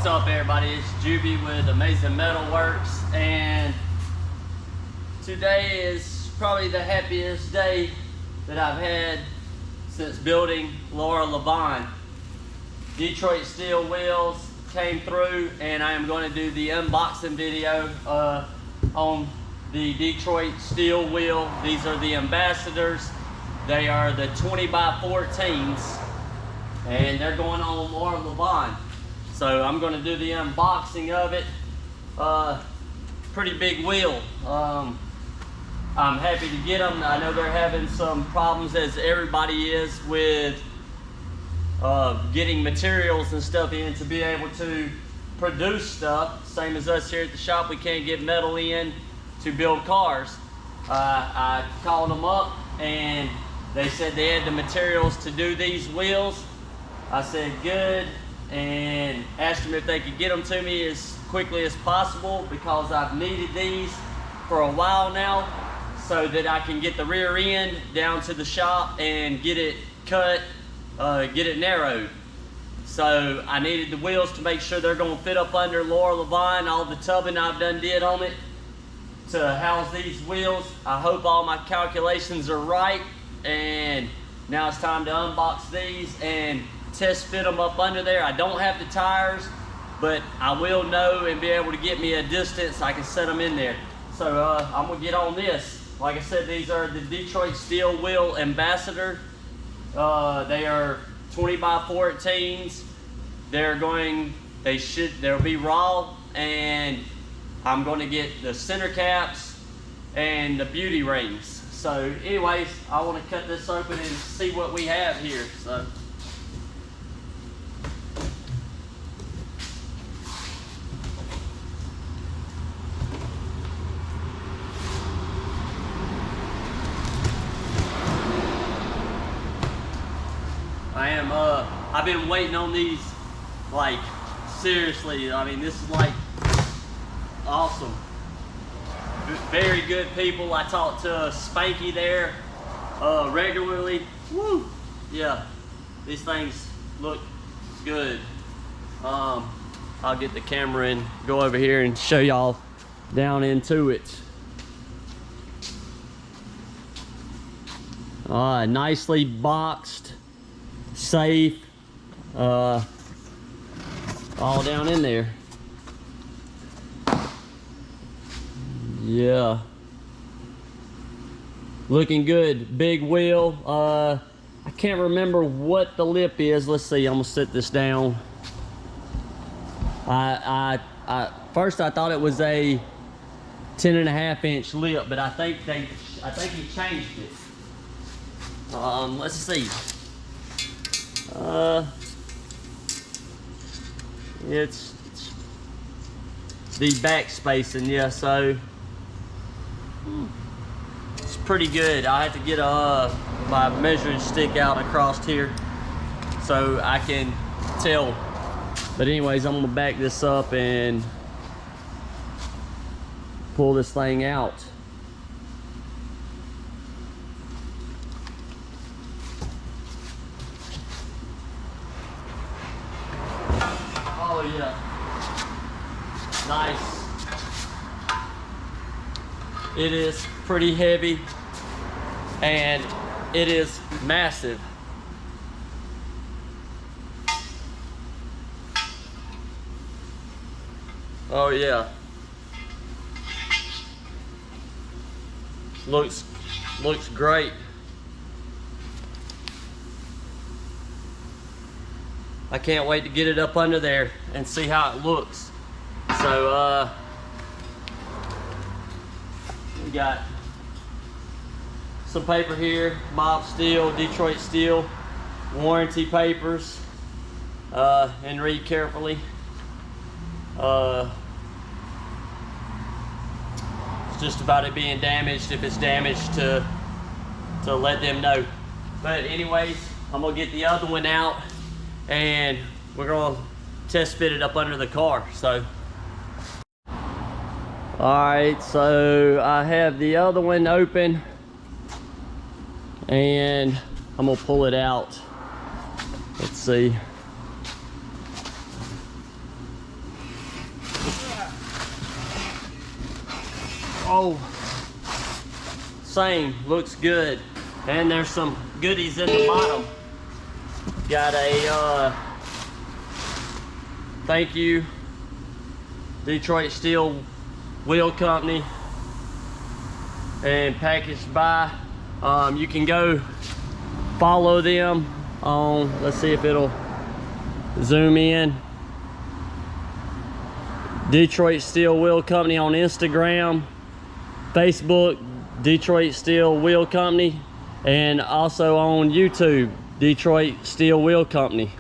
What's up, everybody? It's Juby with aMAYSingMetalWorks, and today is probably the happiest day that I've had since building Lor-Van. Detroit steel wheels came through, and I am going to do the unboxing video on the Detroit steel wheel. These are the Ambassadors. They are the 20x14s, and they're going on Lor-Van. So I'm going to do the unboxing of it. Pretty big wheel. I'm happy to get them. I know they're having some problems, as everybody is, with getting materials and stuff in to be able to produce stuff. Same as us here at the shop, we can't get metal in to build cars. I called them up and they said they had the materials to do these wheels. I said good, and asked them if they could get them to me as quickly as possible, because I've needed these for a while now so that I can get the rear end down to the shop and get it cut, get it narrowed. So I needed the wheels to make sure they're going to fit up under Lor-Van. All the tubbing I've done did on it to house these wheels. I hope all my calculations are right, and now it's time to unbox these and test fit them up under there. I don't have the tires, but I will know and be able to get me a distance I can set them in there. So I'm gonna get on this. Like I said, these are the Detroit steel wheel Ambassador. They are 20x14s. They'll be raw, and I'm going to get the center caps and the beauty rings. So anyways, I want to cut this open and see what we have here. So I've been waiting on these, like, seriously. I mean, this is like awesome. Very good people. I talk to Spanky there regularly. Woo! Yeah, these things look good. I'll get the camera and go over here and show y'all down into it. Nicely boxed, safe, all down in there. Yeah, looking good. Big wheel. I can't remember what the lip is. Let's see, I'm gonna set this down. First I thought it was a 10.5-inch lip, but I think he changed it. Let's see. It's the back spacing, yeah, so it's pretty good. I have to get my measuring stick out across here so I can tell. But anyways, I'm gonna back this up and pull this thing out. Oh yeah, nice. It is pretty heavy, and it is massive. Oh yeah, looks great. I can't wait to get it up under there and see how it looks. So we got some paper here, Bob Steel, Detroit Steel, warranty papers, and read carefully. It's just about it being damaged. If it's damaged, to let them know. But anyways, I'm gonna get the other one out, and we're gonna test fit it up under the car. So alright, so I have the other one open, and I'm gonna pull it out. Let's see. Oh, same, looks good. And there's some goodies in the bottom. Got a thank you, Detroit Steel Wheel Company, and packaged by. You can go follow them on, let's see if it'll zoom in, Detroit Steel Wheel Company on Instagram, Facebook, Detroit Steel Wheel Company, and also on YouTube, Detroit Steel Wheel Company.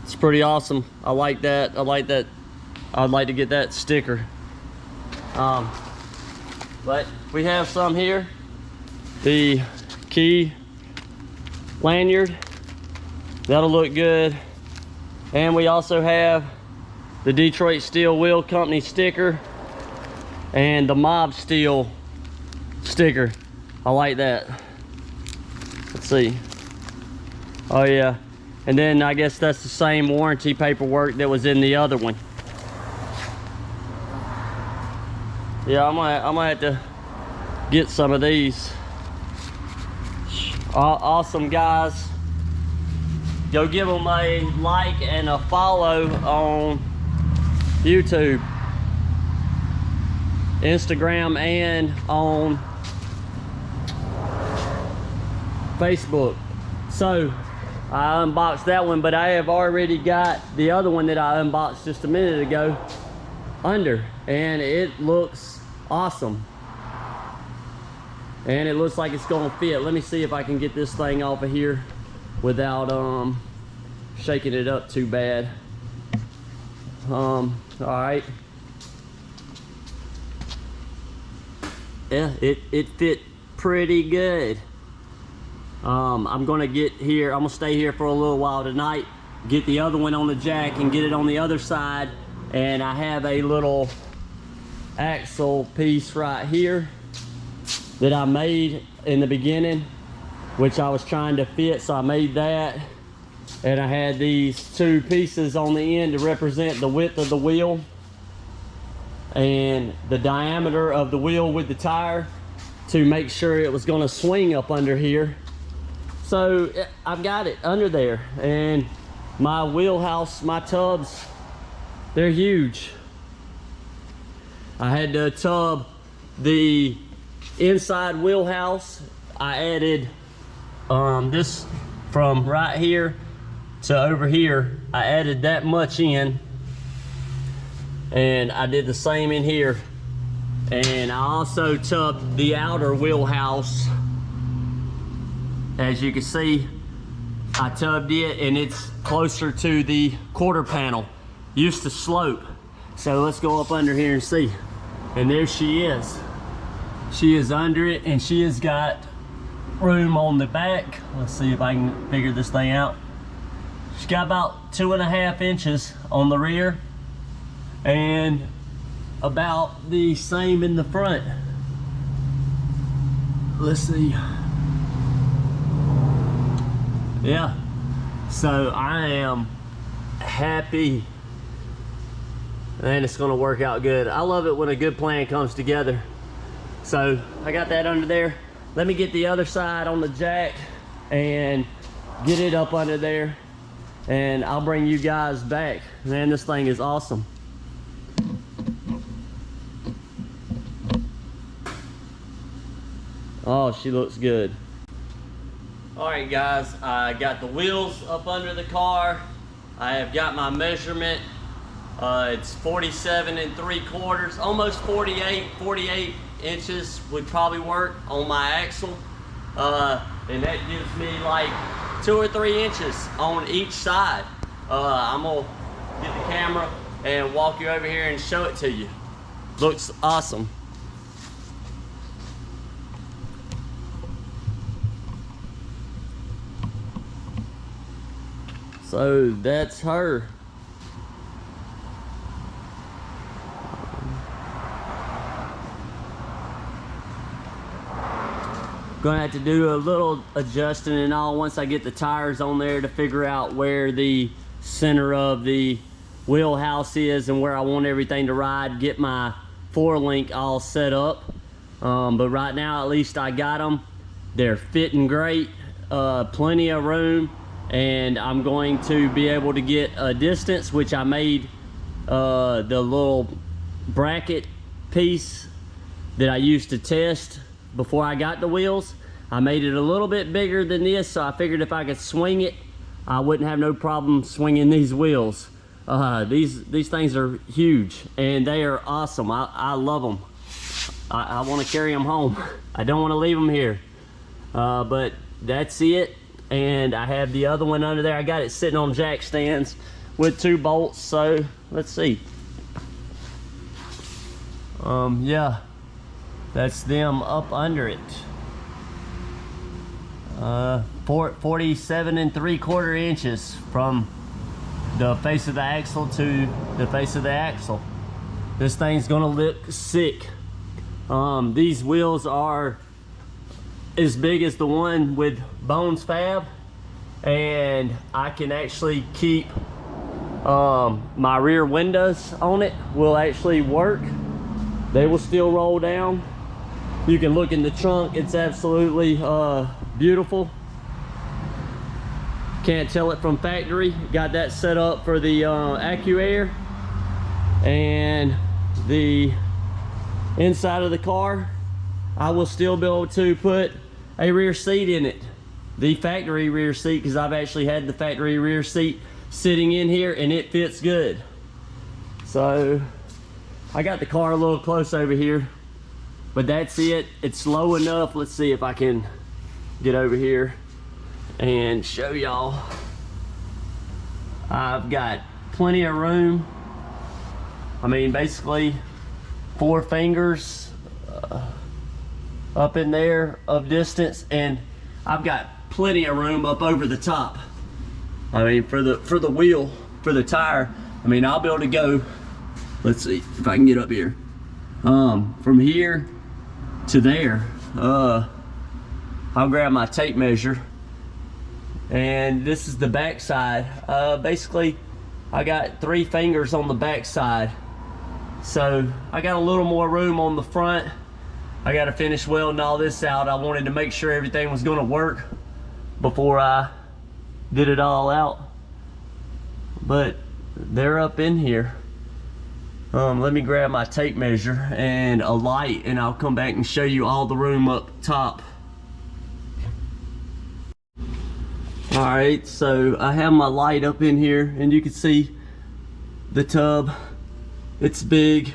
It's pretty awesome. I like that. I like that. I'd like to get that sticker. But we have some here. The key lanyard, that'll look good. And we also have the Detroit Steel Wheel Company sticker and the Mob Steel sticker. I like that. Let's see. Oh yeah. And then I guess that's the same warranty paperwork that was in the other one. Yeah, I'm gonna have to get some of these. Awesome, guys. Go give them a like and a follow on YouTube, Instagram, and on Facebook. So I unboxed that one, but I have already got the other one that I unboxed just a minute ago under, and it looks awesome. And it looks like it's gonna fit. Let me see if I can get this thing off of here without shaking it up too bad. All right. Yeah, it fit pretty good. I'm gonna get here, I'm gonna stay here for a little while tonight, get the other one on the jack and get it on the other side. And I have a little axle piece right here that I made in the beginning, which I was trying to fit, so I made that. And I had these two pieces on the end to represent the width of the wheel and the diameter of the wheel with the tire to make sure it was gonna swing up under here. So I've got it under there, and my wheelhouse, my tubs, they're huge. I had to tub the inside wheelhouse. I added this from right here to over here. I added that much in, and I did the same in here. And I also tubbed the outer wheelhouse. As you can see, I tubbed it, and it's closer to the quarter panel. Used to slope. So let's go up under here and see. And there she is. She is under it, and she has got room on the back. Let's see if I can figure this thing out. She's got about 2.5 inches on the rear and about the same in the front. Let's see. Yeah, so I am happy, and it's gonna work out good. I love it when a good plan comes together. So I got that under there. Let me get the other side on the jack and get it up under there, and I'll bring you guys back. Man, this thing is awesome. Oh, she looks good. All right, guys, I got the wheels up under the car. I have got my measurement. It's 47 3/4, almost 48 inches would probably work on my axle. And that gives me like 2 or 3 inches on each side. I'm gonna get the camera and walk you over here and show it to you. Looks awesome. So that's her. Gonna have to do a little adjusting and all once I get the tires on there to figure out where the center of the wheelhouse is and where I want everything to ride, get my 4-link all set up. But right now, at least I got them. They're fitting great, plenty of room, and I'm going to be able to get a distance, which I made the little bracket piece that I used to test before I got the wheels. I made it a little bit bigger than this, so I figured if I could swing it, I wouldn't have no problem swinging these wheels. These things are huge, and they are awesome. I love them. I want to carry them home. I don't want to leave them here. But that's it. And I have the other one under there. I got it sitting on jack stands with 2 bolts. So let's see. Yeah, that's them up under it. 47 3/4 inches from the face of the axle to the face of the axle. This thing's gonna look sick. These wheels are as big as the one with Bones Fab, and I can actually keep my rear windows on it will actually work. They will still roll down. You can look in the trunk. It's absolutely beautiful. Can't tell it from factory. Got that set up for the AccuAir, and the inside of the car, I will still be able to put a rear seat in it, the factory rear seat, because I've actually had the factory rear seat sitting in here and it fits good. So I got the car a little close over here, but that's it. It's low enough. Let's see if I can get over here and show y'all. I've got plenty of room. I mean, basically 4 fingers up in there of distance, and I've got plenty of room up over the top. I mean, for the wheel, for the tire, I mean, I'll be able to go, let's see if I can get up here, from here to there. I'll grab my tape measure, and this is the back side. Basically I got 3 fingers on the back side, so I got a little more room on the front. I got to finish welding all this out. I wanted to make sure everything was going to work before I did it all out, but they're up in here. Let me grab my tape measure and a light, and I'll come back and show you all the room up top. Alright, so I have my light up in here, and you can see the tub. It's big.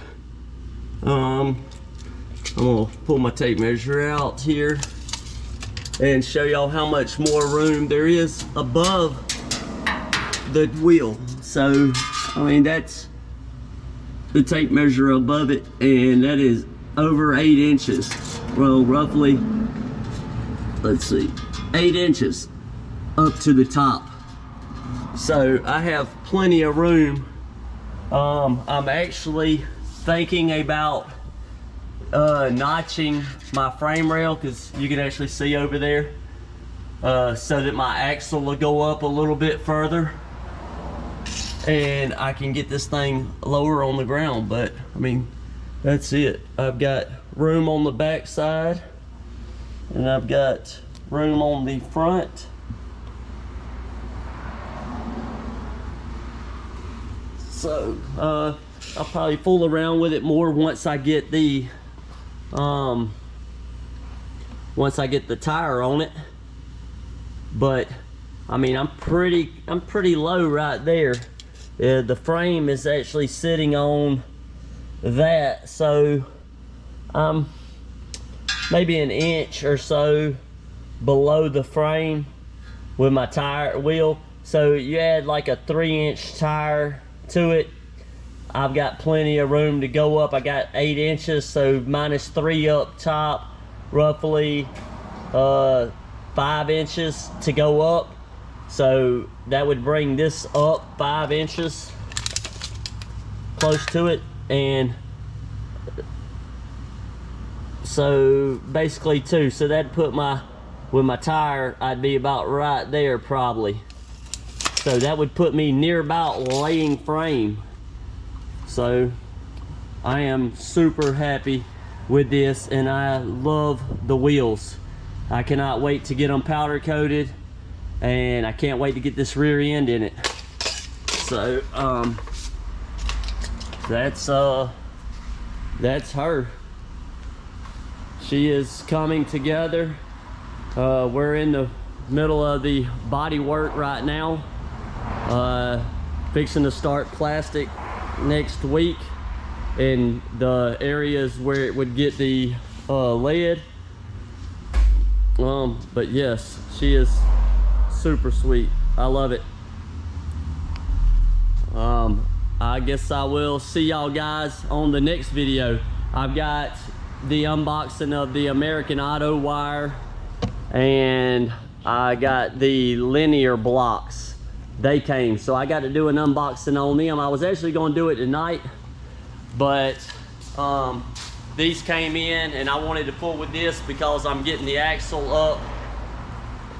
I'm gonna pull my tape measure out here and show y'all how much more room there is above the wheel. So, I mean, that's the tape measure above it, and that is over 8 inches. Well, roughly, let's see, 8 inches up to the top. So I have plenty of room. I'm actually thinking about notching my frame rail, because you can actually see over there, so that my axle will go up a little bit further and I can get this thing lower on the ground. But I mean, that's it. I've got room on the back side, and I've got room on the front. So I'll probably fool around with it more once I get the tire on it. But I mean, I'm pretty low right there. The frame is actually sitting on that, so I'm maybe an inch or so below the frame with my tire wheel. So you add like a 3-inch tire to it, I've got plenty of room to go up. I got 8 inches, so -3 up top, roughly 5 inches to go up. So that would bring this up 5 inches, close to it. And so basically 2, so that'd put with my tire, I'd be about right there probably. So that would put me near about laying frame. So I am super happy with this, and I love the wheels. I cannot wait to get them powder coated, and I can't wait to get this rear end in it. So that's her. She is coming together. We're in the middle of the body work right now, fixing to start plastic next week in the areas where it would get the lead. But yes, she is super sweet. I love it. I guess I will see y'all guys on the next video. I've got the unboxing of the American Auto wire, and I got the linear blocks. They came, so I got to do an unboxing on them. I was actually going to do it tonight, but these came in, and I wanted to pull with this because I'm getting the axle up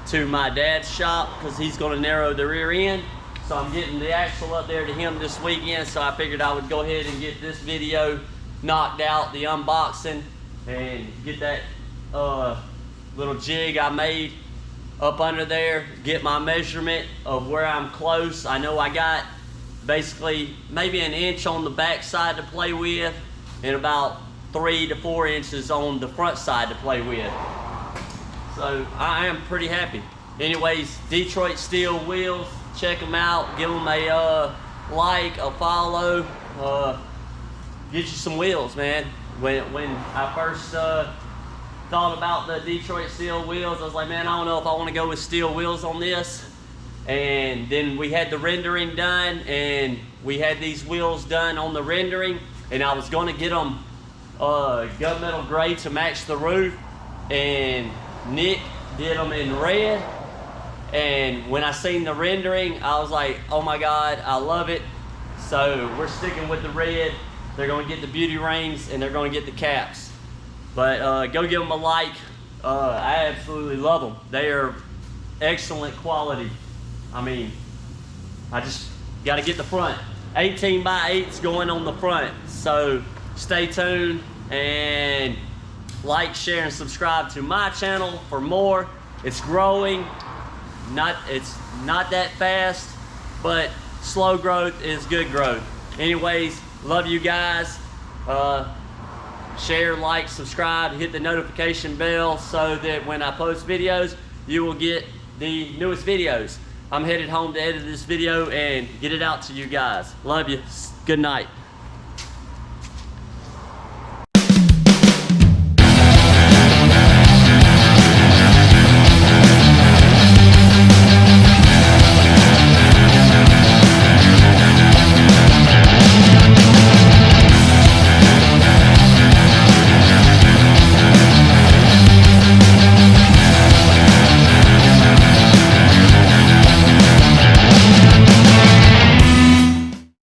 to my dad's shop because he's going to narrow the rear end. So I'm getting the axle up there to him this weekend, so I figured I would go ahead and get this video knocked out, the unboxing, and get that little jig I made up under there, get my measurement of where I'm close. I know I got basically maybe an inch on the back side to play with, and about 3 to 4 inches on the front side to play with. So I am pretty happy. Anyways, Detroit Steel Wheels, check them out, give them a like, a follow, get you some wheels, man. When I first thought about the Detroit Steel Wheels, I was like, man, I don't know if I want to go with steel wheels on this. And then we had the rendering done, and we had these wheels done on the rendering, and I was going to get them gunmetal gray to match the roof, and Nick did them in red. And when I seen the rendering, I was like, oh my God, I love it. So we're sticking with the red. They're going to get the beauty rings, and they're going to get the caps. But go give them a like. I absolutely love them. They are excellent quality. I mean, I just got to get the front. 18 by 8s going on the front. So stay tuned and like, share, and subscribe to my channel for more. It's growing. It's not that fast, but slow growth is good growth. Anyways, love you guys. Share, like, subscribe, hit the notification bell so that when I post videos, you will get the newest videos. I'm headed home to edit this video and get it out to you guys. Love you. Good night.